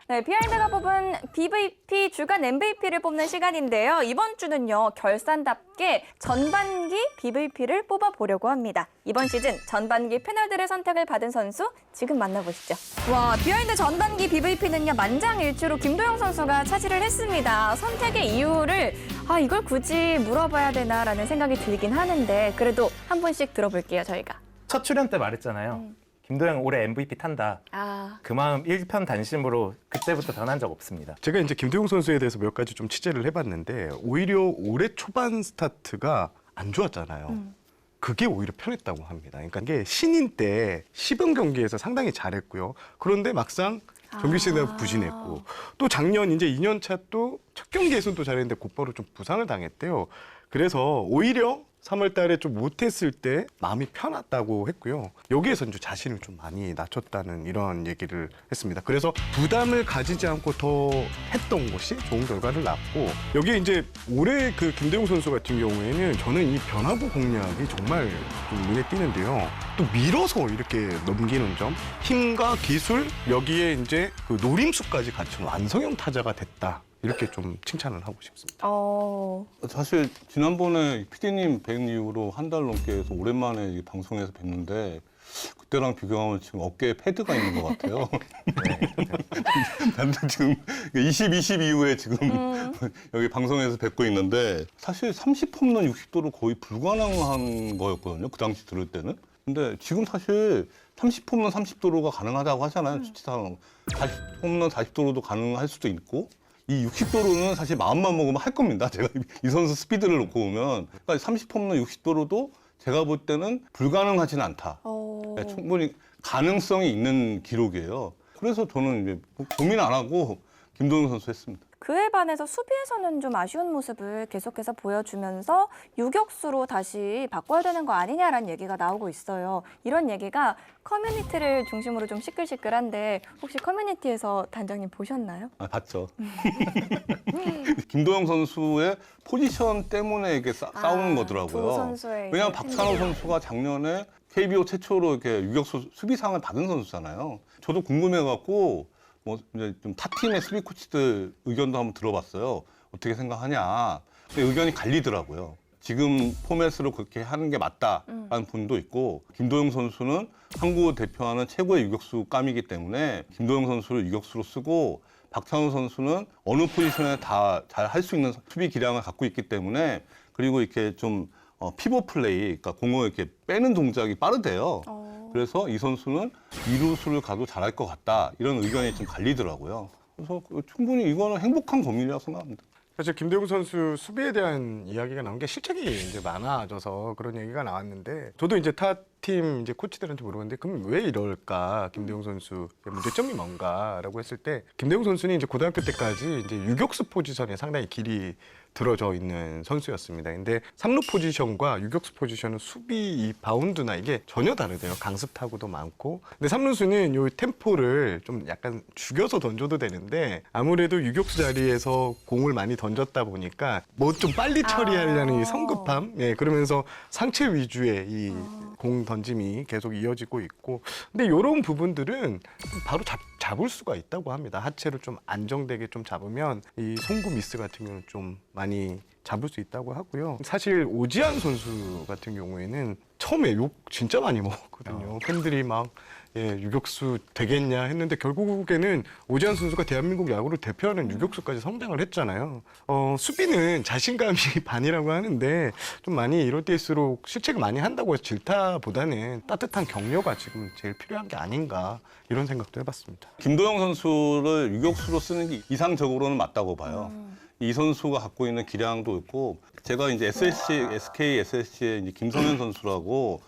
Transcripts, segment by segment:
네, 비하인드가 뽑은 BVP 주간 MVP를 뽑는 시간인데요. 이번 주는요, 결산답게 전반기 BVP를 뽑아보려고 합니다. 이번 시즌 전반기 패널들의 선택을 받은 선수 지금 만나보시죠. 와, 비하인드 전반기 BVP는요, 만장일치로 김도영 선수가 차지를 했습니다. 선택의 이유를 이걸 굳이 물어봐야 되나라는 생각이 들긴 하는데 그래도 한 분씩 들어볼게요, 저희가. 첫 출연 때 말했잖아요. 김도영 올해 MVP 탄다. 그 마음 일편단심으로 그때부터 변한 적 없습니다. 제가 이제 김도영 선수에 대해서 몇 가지 좀 취재를 해봤는데 오히려 올해 초반 스타트가 안 좋았잖아요. 그게 오히려 편했다고 합니다. 그러니까 이게 신인 때 시범 경기에서 상당히 잘했고요. 그런데 막상 정규 시즌에 부진했고 또 작년 이제 2년 차 또 첫 경기에서는 또 잘했는데 곧바로 좀 부상을 당했대요. 그래서 오히려 3월 달에 좀 못했을 때 마음이 편했다고 했고요. 여기에서 이제 자신을 좀 많이 낮췄다는 이런 얘기를 했습니다. 그래서 부담을 가지지 않고 더 했던 것이 좋은 결과를 낳았고 여기에 이제 올해 그 김도영 선수 같은 경우에는 저는 이 변화구 공략이 정말 좀 눈에 띄는데요. 또 밀어서 이렇게 넘기는 점, 힘과 기술 여기에 이제 그 노림수까지 갖춘 완성형 타자가 됐다. 이렇게 좀 칭찬을 하고 싶습니다. 사실 지난번에 PD님 뵌 이후로 한 달 넘게 해서 오랜만에 이 방송에서 뵀는데 그때랑 비교하면 지금 어깨에 패드가 있는 것 같아요. 근데 지금 20 이후에 지금 여기 방송에서 뵙고 있는데 사실 30홈런 60도로 거의 불가능한 거였거든요. 그 당시 들을 때는. 근데 지금 사실 30홈런 30도로가 가능하다고 하잖아요. 수치상 40홈런 40도로도 가능할 수도 있고 이 60도로는 사실 마음만 먹으면 할 겁니다. 제가 이 선수 스피드를 놓고 보면 그러니까 30홈런 60도로도 제가 볼 때는 불가능하지는 않다. 네, 충분히 가능성이 있는 기록이에요. 그래서 저는 이제 고민 안 하고 김도영 선수 했습니다. 그에 반해서 수비에서는 좀 아쉬운 모습을 계속해서 보여주면서 유격수로 다시 바꿔야 되는 거 아니냐라는 얘기가 나오고 있어요. 이런 얘기가 커뮤니티를 중심으로 좀 시끌시끌한데 혹시 커뮤니티에서 단장님 보셨나요? 봤죠. 김도영 선수의 포지션 때문에 이렇게 싸우는 거더라고요. 두 선수의 왜냐하면 박찬호 선수가 작년에 KBO 최초로 이렇게 유격수 수비상을 받은 선수잖아요. 저도 궁금해갖고 뭐 이제 좀 타 팀의 수비 코치들 의견도 한번 들어봤어요. 어떻게 생각하냐. 근데 의견이 갈리더라고요. 지금 포맷으로 그렇게 하는 게 맞다라는 분도 있고 김도영 선수는 한국을 대표하는 최고의 유격수감이기 때문에 김도영 선수를 유격수로 쓰고 박찬호 선수는 어느 포지션에 다 잘 할 수 있는 수비 기량을 갖고 있기 때문에 그리고 이렇게 좀 피벗 플레이, 그러니까 공을 이렇게 빼는 동작이 빠르대요. 그래서 이 선수는 이루수를 가도 잘할 것 같다. 이런 의견이 좀 갈리더라고요. 그래서 충분히 이거는 행복한 고민이라고 생각합니다. 사실 김도영 선수 수비에 대한 이야기가 나온 게 실책이 이제 많아져서 그런 얘기가 나왔는데 저도 이제 타팀 이제 코치들한테 물어봤는데 그럼 왜 이럴까? 김도영 선수의 문제점이 뭔가라고 했을 때 김도영 선수는 이제 고등학교 때까지 이제 유격수 포지션에 상당히 길이 들어져 있는 선수였습니다. 근데 3루 포지션과 유격수 포지션은 수비 이 바운드나 이게 전혀 다르대요. 강습 타구도 많고. 근데 3루수는 요 템포를 좀 약간 죽여서 던져도 되는데 아무래도 유격수 자리에서 공을 많이 던졌다 보니까 뭐 좀 빨리 처리하려는 이 성급함, 그러면서 상체 위주의 이 공 던짐이 계속 이어지고 있고. 근데 이런 부분들은 바로 잡을 수가 있다고 합니다. 하체를 좀 안정되게 좀 잡으면 이 송구 미스 같은 경우는 좀 많이 잡을 수 있다고 하고요. 사실 오지환 선수 같은 경우에는 처음에 욕 진짜 많이 먹었거든요. 팬들이 막 유격수 되겠냐 했는데 결국에는 오지환 선수가 대한민국 야구를 대표하는 유격수까지 성장을 했잖아요. 수비는 자신감이 반이라고 하는데 좀 많이 이럴 때일수록 실책을 많이 한다고 해서 질타보다는 따뜻한 격려가 지금 제일 필요한 게 아닌가 이런 생각도 해봤습니다. 김도영 선수를 유격수로 쓰는 게 이상적으로는 맞다고 봐요. 이 선수가 갖고 있는 기량도 있고 제가 이제 SK SSG의 이제 김성현 선수라고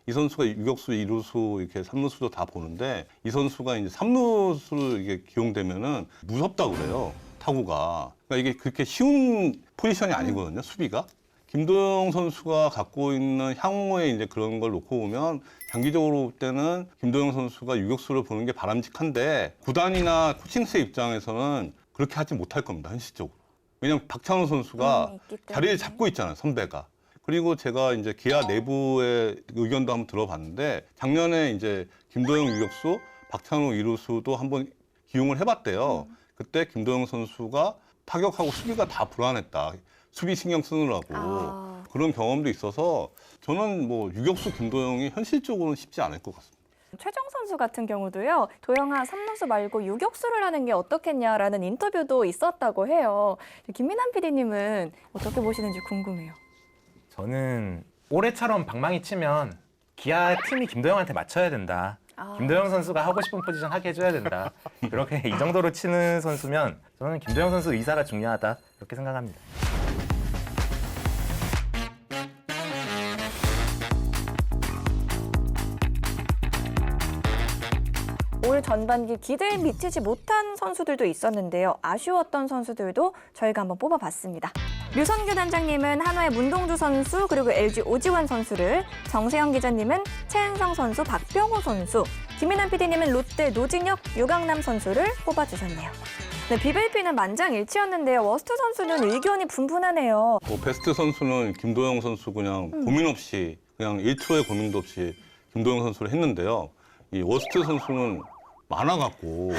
이 선수가 유격수, 이루수, 이렇게 삼루수도 다 보는데 이 선수가 이제 삼루수를 이게 기용되면은 무섭다고 그래요. 타구가. 그러니까 이게 그렇게 쉬운 포지션이 아니거든요. 수비가. 김도영 선수가 갖고 있는 향후에 이제 그런 걸 놓고 보면 장기적으로 볼 때는 김도영 선수가 유격수를 보는 게 바람직한데 구단이나 코칭 스태프 입장에서는 그렇게 하지 못할 겁니다. 현실적으로. 왜냐면 박찬호 선수가 자리를 잡고 있잖아요. 선배가. 그리고 제가 이제 기아 내부의 의견도 한번 들어봤는데 작년에 이제 김도영 유격수, 박찬호 이루수도 한번 기용을 해봤대요. 그때 김도영 선수가 타격하고 수비가 다 불안했다. 수비 신경 쓰느라고. 그런 경험도 있어서 저는 뭐 유격수 김도영이 현실적으로는 쉽지 않을 것 같습니다. 최정 선수 같은 경우도요. 도영아, 3루수 말고 유격수를 하는 게 어떻겠냐라는 인터뷰도 있었다고 해요. 김민환 PD님은 어떻게 보시는지 궁금해요. 저는 올해처럼 방망이 치면 기아 팀이 김도영한테 맞춰야 된다. 김도영 선수가 하고 싶은 포지션 하게 해줘야 된다. 그렇게 이 정도로 치는 선수면 저는 김도영 선수 의사가 중요하다. 그렇게 생각합니다. 올 전반기 기대에 미치지 못한 선수들도 있었는데요. 아쉬웠던 선수들도 저희가 한번 뽑아봤습니다. 류선규 단장님은 한화의 문동주 선수 그리고 LG 오지환 선수를, 정세영 기자님은 최은성 선수, 박병호 선수, 김민환 PD님은 롯데 노진혁, 유강남 선수를 뽑아주셨네요. 네, BVP는 만장일치였는데요. 워스트 선수는 의견이 분분하네요. 뭐 베스트 선수는 김도영 선수 그냥 고민 없이 그냥 1초의 고민도 없이 김도영 선수를 했는데요. 이 워스트 선수는 많아갖고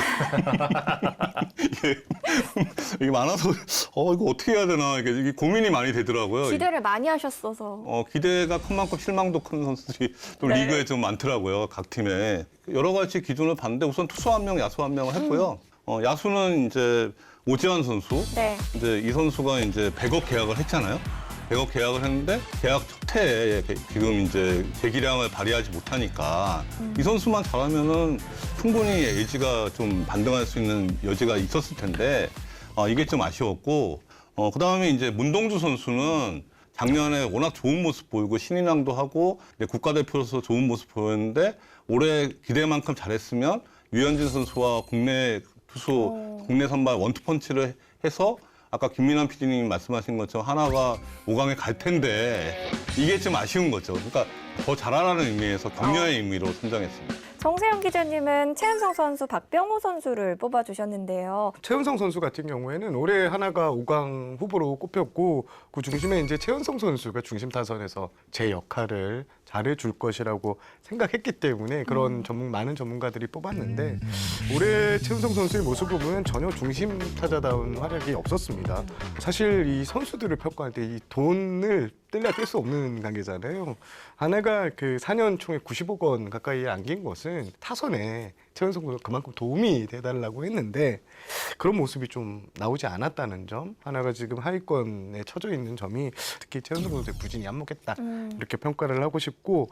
이게 많아서 이거 어떻게 해야 되나 이게 고민이 많이 되더라고요. 기대를 많이 하셨어서. 기대가 큰 만큼 실망도 큰 선수들이 또 네. 리그에 좀 많더라고요. 각 팀에 여러 가지 기준을 봤는데 우선 투수 한 명, 야수 한 명을 했고요. 야수는 이제 오지환 선수. 네. 이제 이 선수가 이제 100억 계약을 했잖아요. 100억 계약을 했는데 계약 첫 해에 지금 이제 재기량을 발휘하지 못하니까 이 선수만 잘하면은 충분히 LG가 좀 반등할 수 있는 여지가 있었을 텐데 이게 좀 아쉬웠고 그다음에 이제 문동주 선수는 작년에 워낙 좋은 모습 보이고 신인왕도 하고 국가대표로서 좋은 모습 보였는데 올해 기대만큼 잘했으면 류현진 선수와 국내 투수 국내 선발 원투펀치를 해서 아까 김민환 PD님이 말씀하신 것처럼 하나가 5강에 갈 텐데 이게 좀 아쉬운 거죠. 그러니까 더 잘하라는 의미에서 격려의 의미로 선정했습니다. 정세영 기자님은 최은성 선수, 박병호 선수를 뽑아주셨는데요. 최은성 선수 같은 경우에는 올해 하나가 5강 후보로 꼽혔고 그 중심에 이제 최은성 선수가 중심 타선에서 제 역할을 잘해줄 것이라고 생각했기 때문에 그런 많은 전문가들이 뽑았는데 올해 최은성 선수의 모습을 보면 전혀 중심 타자다운 활약이 없었습니다. 사실 이 선수들을 평가할 때 이 돈을 뗄래야 뗄 수 없는 관계잖아요. 하나가 그 4년 총에 90억 원 가까이 안긴 것은 타선에 최은성 선수가 그만큼 도움이 돼달라고 했는데 그런 모습이 좀 나오지 않았다는 점, 하나가 지금 하위권에 처져 있는 점이 특히 최은성 선수의 부진이 한몫했다 이렇게 평가를 하고 싶고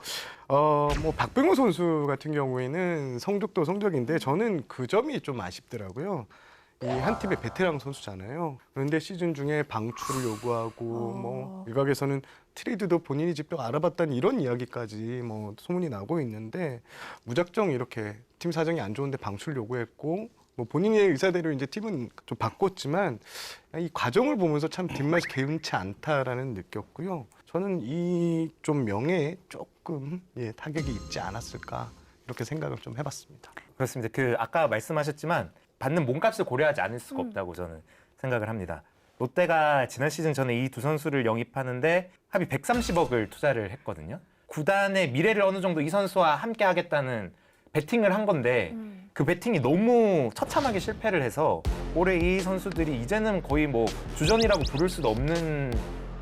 뭐 박병호 선수 같은 경우에는 성적도 성적인데 저는 그 점이 좀 아쉽더라고요. 이 한 팀의 베테랑 선수잖아요. 그런데 시즌 중에 방출을 요구하고 뭐 일각에서는 트레이드도 본인이 직접 알아봤다는 이런 이야기까지 뭐 소문이 나고 있는데 무작정 이렇게 팀 사정이 안 좋은데 방출 요구했고 뭐 본인의 의사대로 이제 팀은 좀 바꿨지만 이 과정을 보면서 참 뒷맛이 개운치 않다라는 느꼈고요. 저는 이 좀 명예에 조금 타격이 있지 않았을까 이렇게 생각을 좀 해봤습니다. 그렇습니다. 아까 말씀하셨지만 받는 몸값을 고려하지 않을 수가 없다고 저는 생각을 합니다. 롯데가 지난 시즌 전에 이 두 선수를 영입하는데 합의 130억을 투자를 했거든요. 구단의 미래를 어느 정도 이 선수와 함께 하겠다는 베팅을 한 건데 그 베팅이 너무 처참하게 실패를 해서 올해 이 선수들이 이제는 거의 뭐 주전이라고 부를 수도 없는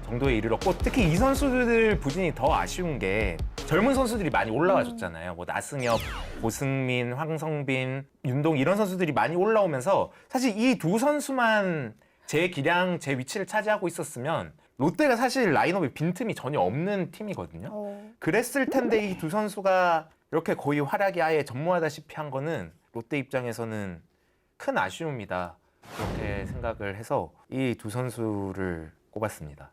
정도에 이르렀고 특히 이 선수들 부진이 더 아쉬운 게 젊은 선수들이 많이 올라와 줬잖아요. 뭐 나승엽, 고승민, 황성빈, 윤동 이런 선수들이 많이 올라오면서 사실 이 두 선수만 제 기량, 제 위치를 차지하고 있었으면 롯데가 사실 라인업에 빈틈이 전혀 없는 팀이거든요. 그랬을 텐데 이 두 선수가 이렇게 거의 활약이 아예 전무하다시피 한 거는 롯데 입장에서는 큰 아쉬움이다. 그렇게 생각을 해서 이 두 선수를 꼽았습니다.